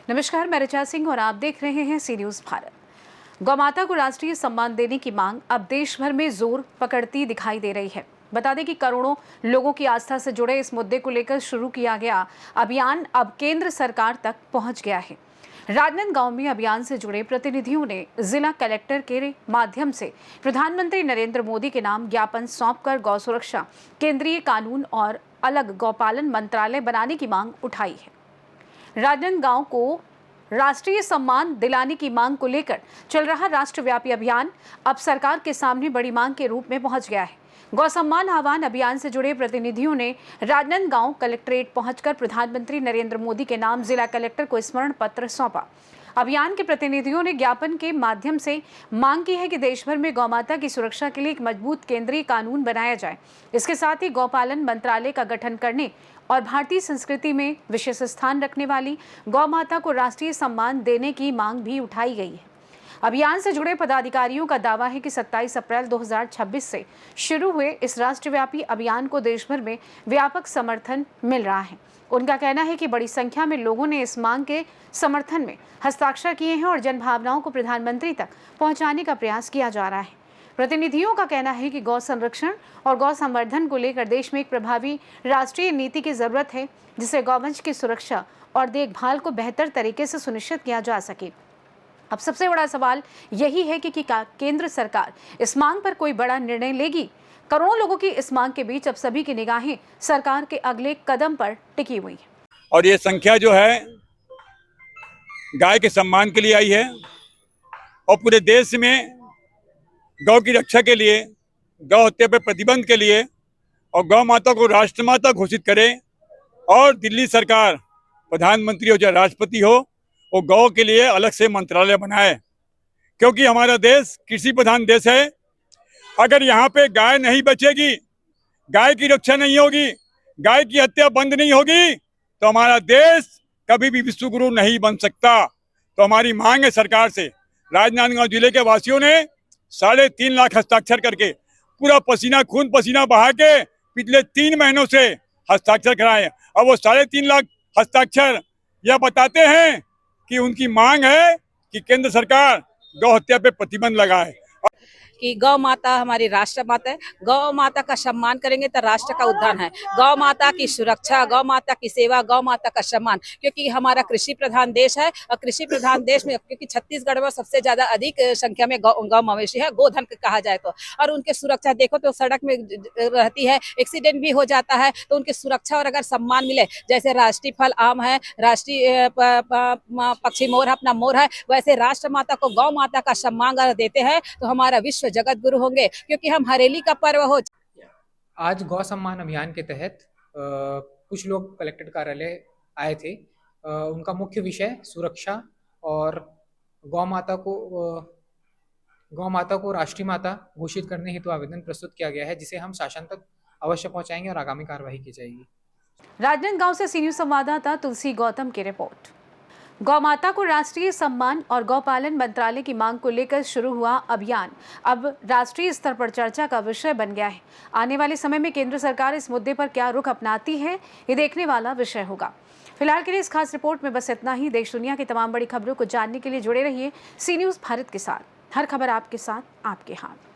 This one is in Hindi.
नमस्कार, मैं ऋचा सिंह और आप देख रहे हैं सी न्यूज भारत। गौमाता को राष्ट्रीय सम्मान देने की मांग अब देश भर में जोर पकड़ती दिखाई दे रही है। बता दें कि करोड़ों लोगों की आस्था से जुड़े इस मुद्दे को लेकर शुरू किया गया अभियान अब केंद्र सरकार तक पहुंच गया है। राजनांदगांव में अभियान से जुड़े प्रतिनिधियों ने जिला कलेक्टर के माध्यम से प्रधानमंत्री नरेंद्र मोदी के नाम ज्ञापन सौंपकर गौ सुरक्षा, केंद्रीय कानून और अलग गौपालन मंत्रालय बनाने की मांग उठाई है। राजनांदगांव को राष्ट्रीय सम्मान दिलाने की मांग को लेकर चल रहा राष्ट्रव्यापी अभियान अब सरकार के सामने बड़ी मांग के रूप में पहुंच गया है। गौ सम्मान आह्वान अभियान से जुड़े प्रतिनिधियों ने राजनांदगांव कलेक्ट्रेट पहुंचकर प्रधानमंत्री नरेंद्र मोदी के नाम जिला कलेक्टर को स्मरण पत्र सौंपा। अभियान के प्रतिनिधियों ने ज्ञापन के माध्यम से मांग की है कि देश भर में गौमाता की सुरक्षा के लिए एक मजबूत केंद्रीय कानून बनाया जाए। इसके साथ ही गौपालन मंत्रालय का गठन करने और भारतीय संस्कृति में विशेष स्थान रखने वाली गौमाता को राष्ट्रीय सम्मान देने की मांग भी उठाई गई है। अभियान से जुड़े पदाधिकारियों का दावा है कि 27 अप्रैल 2026 से शुरू हुए इस राष्ट्रव्यापी अभियान को देश भर में व्यापक समर्थन मिल रहा है। उनका कहना है कि बड़ी संख्या में लोगों ने इस मांग के समर्थन में हस्ताक्षर किए हैं और जनभावनाओं को प्रधानमंत्री तक पहुंचाने का प्रयास किया जा रहा है। प्रतिनिधियों का कहना है कि गौ संरक्षण और गौ संवर्धन को लेकर देश में एक प्रभावी राष्ट्रीय नीति की जरूरत है, जिससे गौवंश की सुरक्षा और देखभाल को बेहतर तरीके से सुनिश्चित किया जा सके। अब सबसे बड़ा सवाल यही है कि केंद्र सरकार इस मांग पर कोई बड़ा निर्णय लेगी। करोड़ों लोगों की इस मांग के बीच अब सभी की निगाहें सरकार के अगले कदम पर टिकी हुई है। और ये संख्या जो है गाय के सम्मान के लिए आई है और पूरे देश में गौ की रक्षा के लिए, गौ हत्या पर प्रतिबंध के लिए और गौ माता को राष्ट्रमाता घोषित करें और दिल्ली सरकार प्रधानमंत्री हो चाहे राष्ट्रपति हो वो गौ के लिए अलग से मंत्रालय बनाए, क्योंकि हमारा देश कृषि प्रधान देश है। अगर यहाँ पे गाय नहीं बचेगी, गाय की रक्षा नहीं होगी, गाय की हत्या बंद नहीं होगी तो हमारा देश कभी भी विश्व गुरु नहीं बन सकता। तो हमारी मांग है सरकार से, राजनांदगांव जिले के वासियों ने 3.5 लाख हस्ताक्षर करके पूरा खून पसीना बहा के पिछले 3 महीनों से हस्ताक्षर कराए और वो 3.5 लाख हस्ताक्षर यह बताते हैं कि उनकी मांग है कि केंद्र सरकार गौ हत्या पे प्रतिबंध लगाए कि गौ माता हमारी राष्ट्र माता है। गौ माता का सम्मान करेंगे तो राष्ट्र का उद्धार है। गौ माता की सुरक्षा, गौ माता की सेवा, गौ माता का सम्मान, क्योंकि हमारा कृषि प्रधान देश है और कृषि प्रधान देश में क्योंकि छत्तीसगढ़ में सबसे ज्यादा अधिक संख्या में गौ मवेशी है, गोधन कहा जाए तो। और उनके सुरक्षा देखो तो सड़क में रहती है, एक्सीडेंट भी हो जाता है, तो उनकी सुरक्षा और अगर सम्मान मिले, जैसे राष्ट्रीय फल आम है, राष्ट्रीय पक्षी मोर अपना मोर है, वैसे राष्ट्र माता को गौ माता का सम्मान अगर देते हैं तो हमारा विश्व जगत गुरु होंगे, क्योंकि हम हरेली का पर्व हो। आज गौ सम्मान अभियान के तहत कुछ लोग कलेक्टर कार्यालय आए थे। उनका मुख्य विषय सुरक्षा और गौ माता को राष्ट्रीय माता घोषित करने हेतु आवेदन प्रस्तुत किया गया है, जिसे हम शासन तक अवश्य पहुंचाएंगे और आगामी कार्रवाई की जाएगी। राजनांदगांव से सी न्यूज संवाददाता तुलसी गौतम की रिपोर्ट। गौमाता को राष्ट्रीय सम्मान और गौपालन मंत्रालय की मांग को लेकर शुरू हुआ अभियान अब राष्ट्रीय स्तर पर चर्चा का विषय बन गया है। आने वाले समय में केंद्र सरकार इस मुद्दे पर क्या रुख अपनाती है, ये देखने वाला विषय होगा। फिलहाल के लिए इस खास रिपोर्ट में बस इतना ही। देश दुनिया की तमाम बड़ी खबरों को जानने के लिए जुड़े रहिए सी न्यूज भारत के साथ। हर खबर आपके साथ, आपके हाथ।